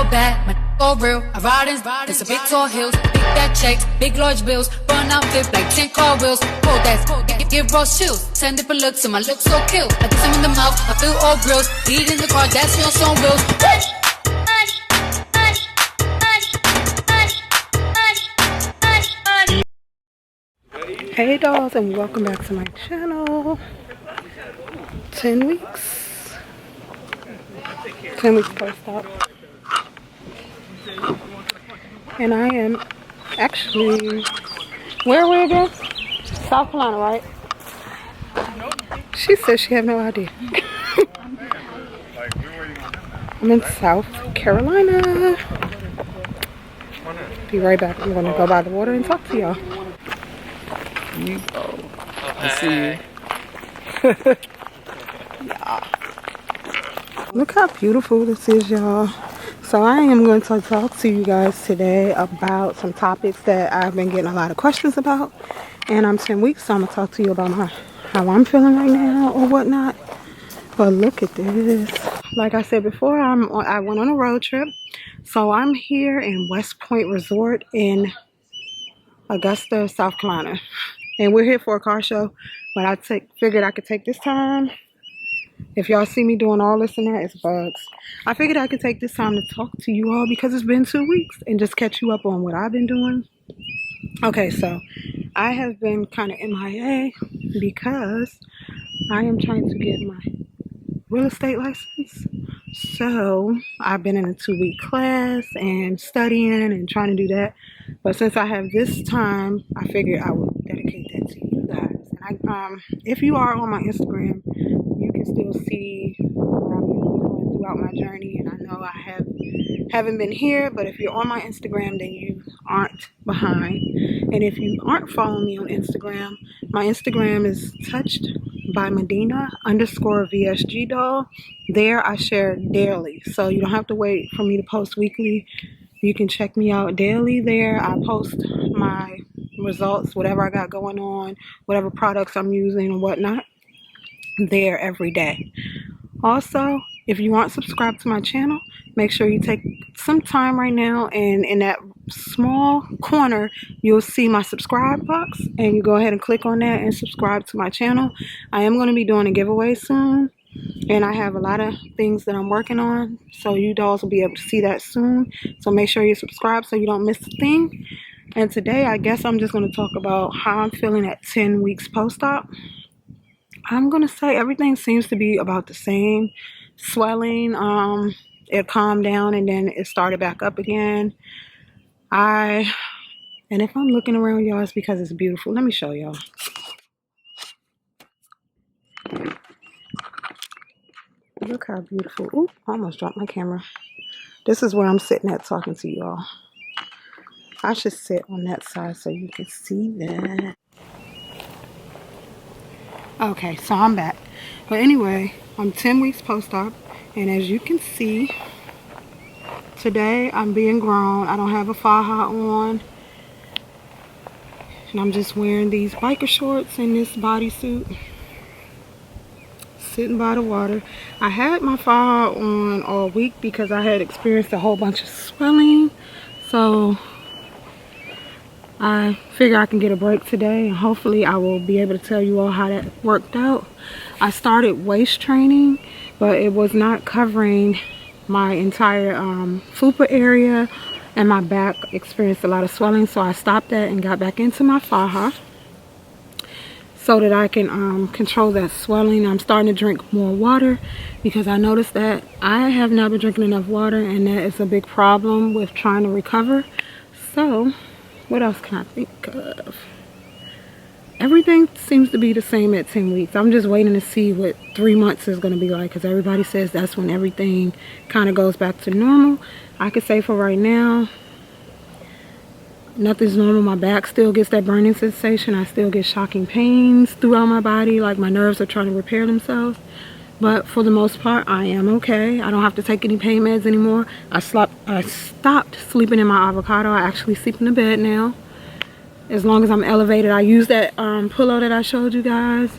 bad, my all real. I ride in, it's a big tall hills, big fat checks, big large bills. Run out flip like 10 car wheels. Hold that, give Ross chills. 10 different looks and my looks so kill. I kiss him in the mouth, I feel all grills. Heat in the car, that's your song bills. Hey dolls, and welcome back to my channel. 10 weeks. 10 weeks post-op. And I am actually, where are we again? South Carolina, right? She says she have no idea. I'm in South Carolina. Be right back. I'm gonna go by the water and talk to y'all. You go. I see you. Yeah. Look how beautiful this is, y'all. So I am going to talk to you guys today about some topics that I've been getting a lot of questions about. And I'm 10 weeks, so I'm going to talk to you about how I'm feeling right now or whatnot. But look at this. Like I said before, I went on a road trip. So I'm here in West Point Resort in Augusta, South Carolina. And we're here for a car show, but I figured I could take this time. If y'all see me doing all this and that, it's bugs. I figured I could take this time to talk to you all because it's been 2 weeks and just catch you up on what I've been doing. Okay, so I have been kind of MIA because I am trying to get my real estate license. So I've been in a 2-week class and studying and trying to do that. But since I have this time, I figured I would dedicate that to you guys. And if you are on my Instagram, you can still see what I've been doing throughout my journey. And I know I haven't been here, but if you're on my Instagram, then you aren't behind. And if you aren't following me on Instagram, my Instagram is touched by Medina _VSG doll. There I share daily, so you don't have to wait for me to post weekly. You can check me out daily there. I post my results, whatever I got going on, whatever products I'm using and whatnot, there every day. Also, if you aren't subscribed to my channel, make sure you take some time right now, and in that small corner you'll see my subscribe box, and you go ahead and click on that and subscribe to my channel. I am going to be doing a giveaway soon, and I have a lot of things that I'm working on, so you dolls will be able to see that soon. So make sure you subscribe so you don't miss a thing. And today I guess I'm just going to talk about how I'm feeling at 10 weeks post-op. I'm going to say everything seems to be about the same. Swelling, it calmed down and then it started back up again. And if I'm looking around, y'all, it's because it's beautiful. Let me show y'all. Look how beautiful. Ooh, I almost dropped my camera. This is where I'm sitting at talking to you all. I should sit on that side so you can see that. Okay, so I'm back. But anyway, I'm 10 weeks post-op, and as you can see, today I'm being grown. I don't have a faja on, and I'm just wearing these biker shorts and this bodysuit, sitting by the water. I had my faja on all week because I had experienced a whole bunch of swelling, so I figure I can get a break today, and hopefully I will be able to tell you all how that worked out. I started waist training, but it was not covering my entire fupa area, and my back experienced a lot of swelling, so I stopped that and got back into my faja so that I can control that swelling. I'm starting to drink more water because I noticed that I have not been drinking enough water, and that is a big problem with trying to recover. So what else can I think of? Everything seems to be the same at 10 weeks. I'm just waiting to see what 3 months is going to be like, because everybody says that's when everything kind of goes back to normal. I could say for right now, nothing's normal. My back still gets that burning sensation. I still get shocking pains throughout my body, like my nerves are trying to repair themselves. But for the most part, I am okay. I don't have to take any pain meds anymore. I stopped sleeping in my avocado. I actually sleep in the bed now, as long as I'm elevated. I use that pillow that I showed you guys.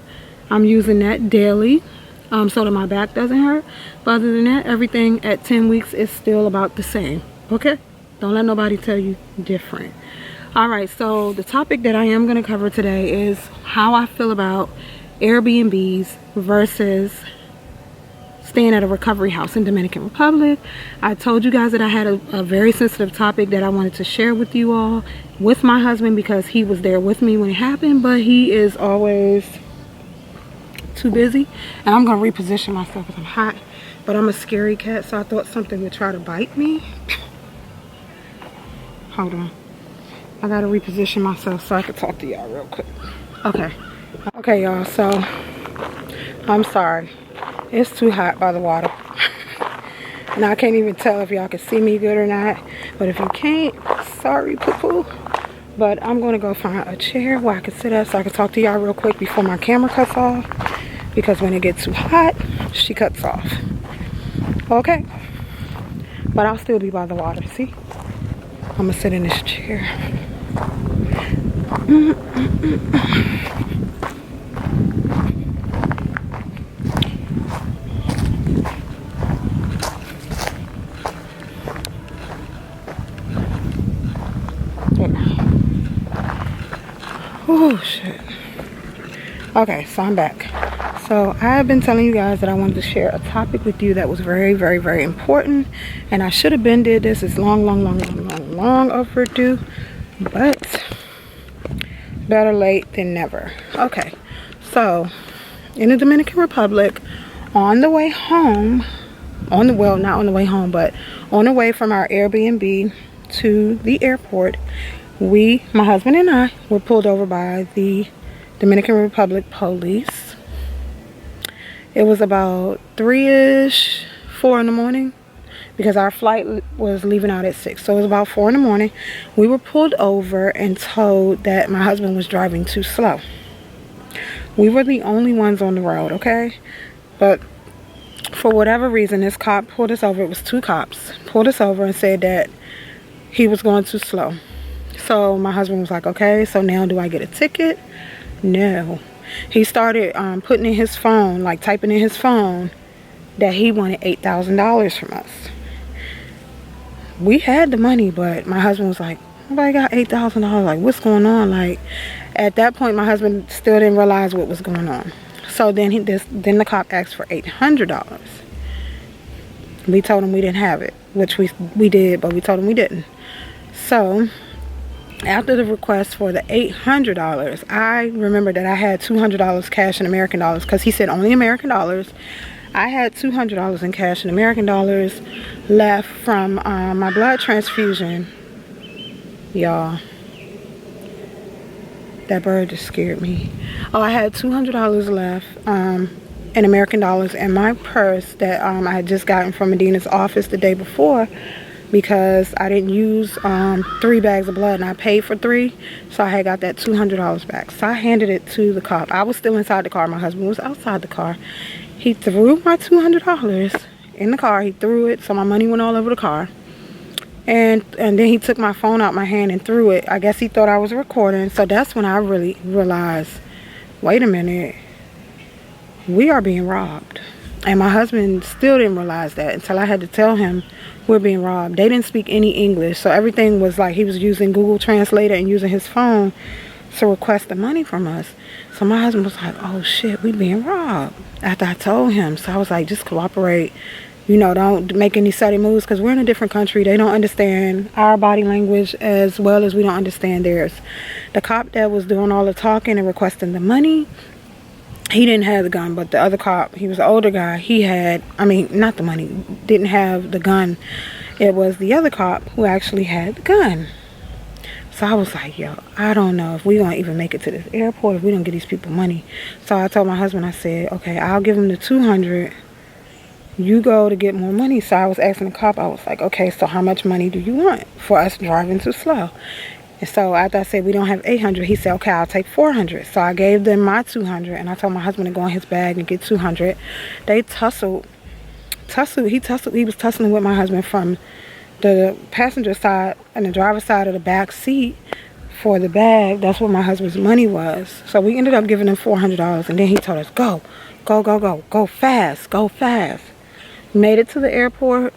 I'm using that daily. so that my back doesn't hurt. But other than that, everything at 10 weeks is still about the same. Okay, don't let nobody tell you different. All right, so the topic that I am going to cover today is how I feel about Airbnbs versus staying at a recovery house in Dominican Republic. I told you guys that I had a very sensitive topic that I wanted to share with you all with my husband, because he was there with me when it happened, but he is always too busy. And I'm gonna reposition myself because I'm hot, but I'm a scary cat, so I thought something would try to bite me. Hold on, I gotta reposition myself so I can talk to y'all real quick. Okay y'all, so I'm sorry, it's too hot by the water. Now I can't even tell if y'all can see me good or not, but if you can't, sorry poo-poo. But I'm gonna go find a chair where I can sit at so I can talk to y'all real quick before my camera cuts off, because when it gets too hot, she cuts off. Okay, but I'll still be by the water. See, I'm gonna sit in this chair. Oh shit. Okay, so I'm back. So I have been telling you guys that I wanted to share a topic with you that was very, very, very important, and I should have been did this. It's long overdue, but better late than never. Okay, so in the Dominican Republic, on the way home, well, not on the way home, but on the way from our Airbnb to the airport, my husband and I, were pulled over by the Dominican Republic police. It was about 3-ish, 4 in the morning, because our flight was leaving out at 6. So it was about 4 in the morning. We were pulled over and told that my husband was driving too slow. We were the only ones on the road, okay? But for whatever reason, this cop pulled us over. It was 2 cops pulled us over and said that he was going too slow. So my husband was like, okay, so now do I get a ticket? No. He started putting in his phone, like typing in his phone, that he wanted $8,000 from us. We had the money, but my husband was like, nobody got $8,000. Like, what's going on? Like, at that point, my husband still didn't realize what was going on. So then the cop asked for $800. We told him we didn't have it, which we did, but we told him we didn't. So after the request for the $800, I remember that I had $200 cash in American dollars, because he said only American dollars. I had $200 in cash in American dollars left from my blood transfusion. Y'all, that bird just scared me. Oh, I had $200 left in American dollars in my purse that I had just gotten from Medina's office the day before, because I didn't use 3 bags of blood, and I paid for 3, so I had got that $200 back. So I handed it to the cop. I was still inside the car. My husband was outside the car. He threw my $200 in the car. He threw it, so my money went all over the car. And then he took my phone out my hand and threw it. I guess he thought I was recording. So that's when I really realized, wait a minute, we are being robbed. And my husband still didn't realize that until I had to tell him we're being robbed. They didn't speak any English, so everything was like he was using Google Translator and using his phone to request the money from us. So my husband was like, oh shit, we being robbed, after I told him. So I was like, just cooperate, you know, don't make any sudden moves, because we're in a different country. They don't understand our body language as well as we don't understand theirs. The cop that was doing all the talking and requesting the money, he didn't have the gun, but the other cop, he was an older guy, he had, I mean, not the money, didn't have the gun. It was the other cop who actually had the gun. So I was like, yo, I don't know if we're going to even make it to this airport if we don't get these people money. So I told my husband, I said, okay, I'll give him the $200. You go to get more money. So I was asking the cop, I was like, okay, so how much money do you want for us driving too slow? And so after I said we don't have $800, he said, okay, I'll take $400. So I gave them my $200, and I told my husband to go in his bag and get $200. They tussled. He was tussling with my husband from the passenger side and the driver's side of the back seat for the bag. That's what my husband's money was. So we ended up giving him $400, and then he told us, go fast, go fast. Made it to the airport,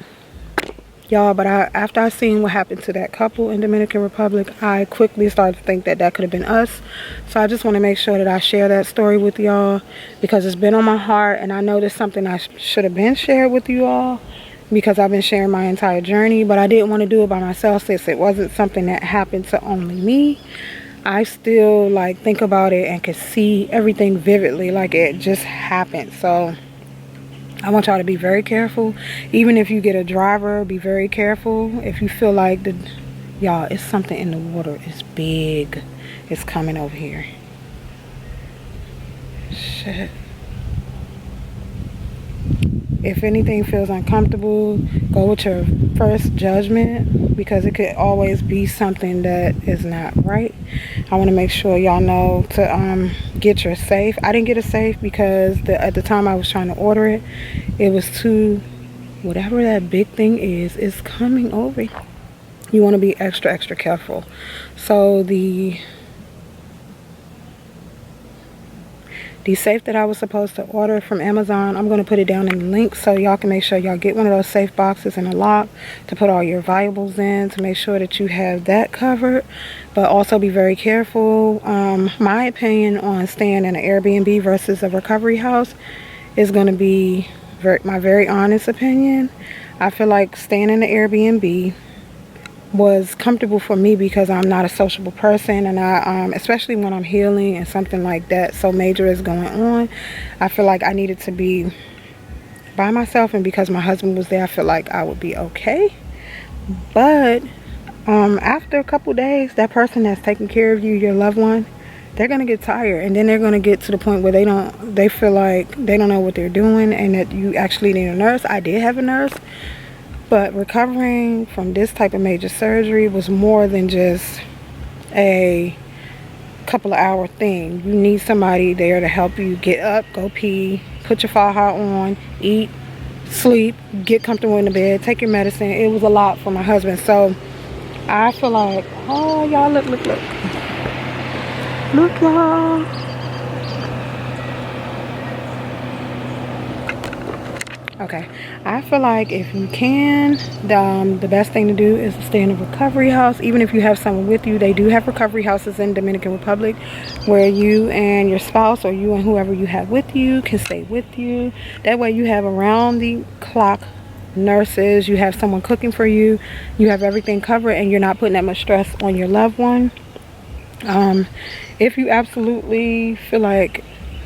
y'all, but after I seen what happened to that couple in Dominican Republic, I quickly started to think that that could have been us. So I just want to make sure that I share that story with y'all, because it's been on my heart, and I know there's something I should have been shared with you all, because I've been sharing my entire journey, but I didn't want to do it by myself since it wasn't something that happened to only me. I still like think about it and can see everything vividly, like it just happened. So I want y'all to be very careful. Even if you get a driver, be very careful. If you feel like y'all, it's something in the water. It's big. It's coming over here. Shit. If anything feels uncomfortable, go with your first judgment, because it could always be something that is not right. I want to make sure y'all know to get your safe. I didn't get a safe because at the time I was trying to order it, it was too, whatever that big thing is coming over. You want to be extra careful. So the safe that I was supposed to order from Amazon, I'm going to put it down in the link so y'all can make sure y'all get one of those safe boxes and a lock to put all your valuables in, to make sure that you have that covered. But also be very careful. My opinion on staying in an Airbnb versus a recovery house is going to be my very honest opinion. I feel like staying in the Airbnb was comfortable for me because I'm not a sociable person, and I especially when I'm healing and something like that so major is going on, I feel like I needed to be by myself, and because my husband was there, I feel like I would be okay. But after a couple days, that person that's taking care of you, your loved one, they're gonna get tired, and then they're gonna get to the point where they feel like they don't know what they're doing, and that you actually need a nurse. I did have a nurse. But recovering from this type of major surgery was more than just a couple of hour thing. You need somebody there to help you get up, go pee, put your faja on, eat, sleep, get comfortable in the bed, take your medicine. It was a lot for my husband. So I feel like, oh, y'all, look. Look, y'all. Okay, I feel like if you can, the best thing to do is to stay in a recovery house. Even if you have someone with you, they do have recovery houses in Dominican Republic where you and your spouse, or you and whoever you have with you, can stay with you. That way you have around the clock nurses, you have someone cooking for you, you have everything covered, and you're not putting that much stress on your loved one. If you absolutely feel like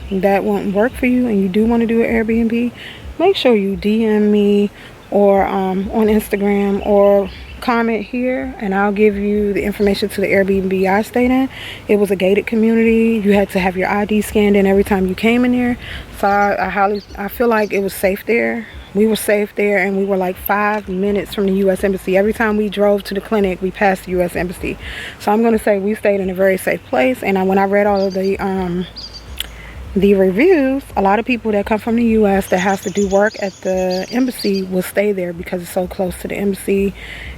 that won't work for you and you do want to do an Airbnb, make sure you DM me or on Instagram, or comment here, and I'll give you the information to the Airbnb I stayed in. It was a gated community. You had to have your ID scanned in every time you came in there. So I feel like it was safe there. We were safe there, and we were like 5 minutes from the U.S. Embassy. Every time we drove to the clinic, we passed the U.S. Embassy. So I'm going to say we stayed in a very safe place. And when I read all of the reviews, a lot of people that come from the U.S. that has to do work at the embassy will stay there because it's so close to the embassy,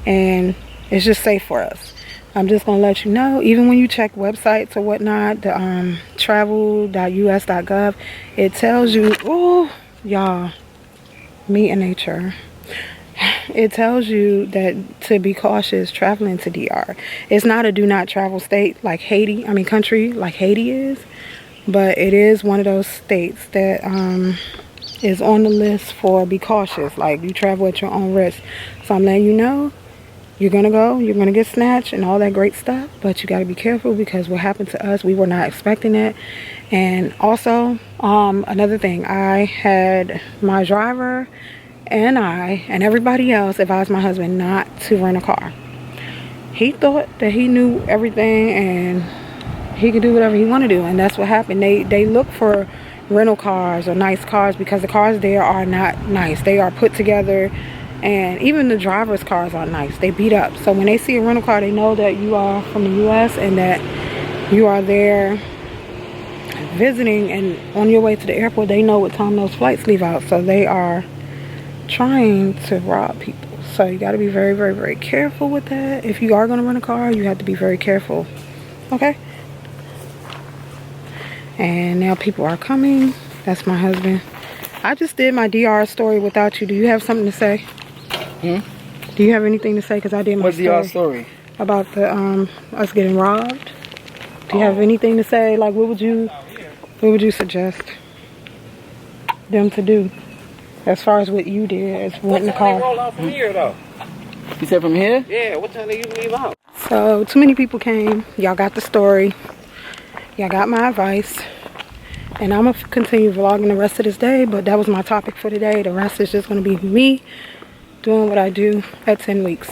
and it's just safe for us. I'm just going to let you know, even when you check websites or whatnot, the travel.us.gov, it tells you, oh, y'all, me and nature. It tells you that to be cautious traveling to DR. It's not a do not travel state like country like Haiti is. But it is one of those states that is on the list for be cautious. Like, you travel at your own risk. So I'm letting you know, you're going to go, you're going to get snatched and all that great stuff. But you got to be careful, because what happened to us, we were not expecting it. And also, another thing, I had my driver and everybody else advised my husband not to rent a car. He thought that he knew everything and he could do whatever he want to do, and that's what happened. They look for rental cars or nice cars, because the cars there are not nice. They are put together, and even the driver's cars are nice. They beat up. So when they see a rental car, they know that you are from the U.S. and that you are there visiting, and on your way to the airport, they know what time those flights leave out. So they are trying to rob people. So you got to be very, very, very careful with that. If you are going to rent a car, you have to be very careful. Okay? And now people are coming. That's my husband. I just did my DR story without you. Do you have something to say? Do you have anything to say? Because I did my What's DR story? About the us getting robbed. Do you have anything to say? Like, what would you suggest them to do as far as what you did as renting the car? Roll out from here though. You said from here? Yeah, what time they usually leave out? So too many people came. Y'all got the story. Y'all got my advice. And I'm gonna continue vlogging the rest of this day, but that was my topic for today. The rest is just gonna be me doing what I do at 10 weeks.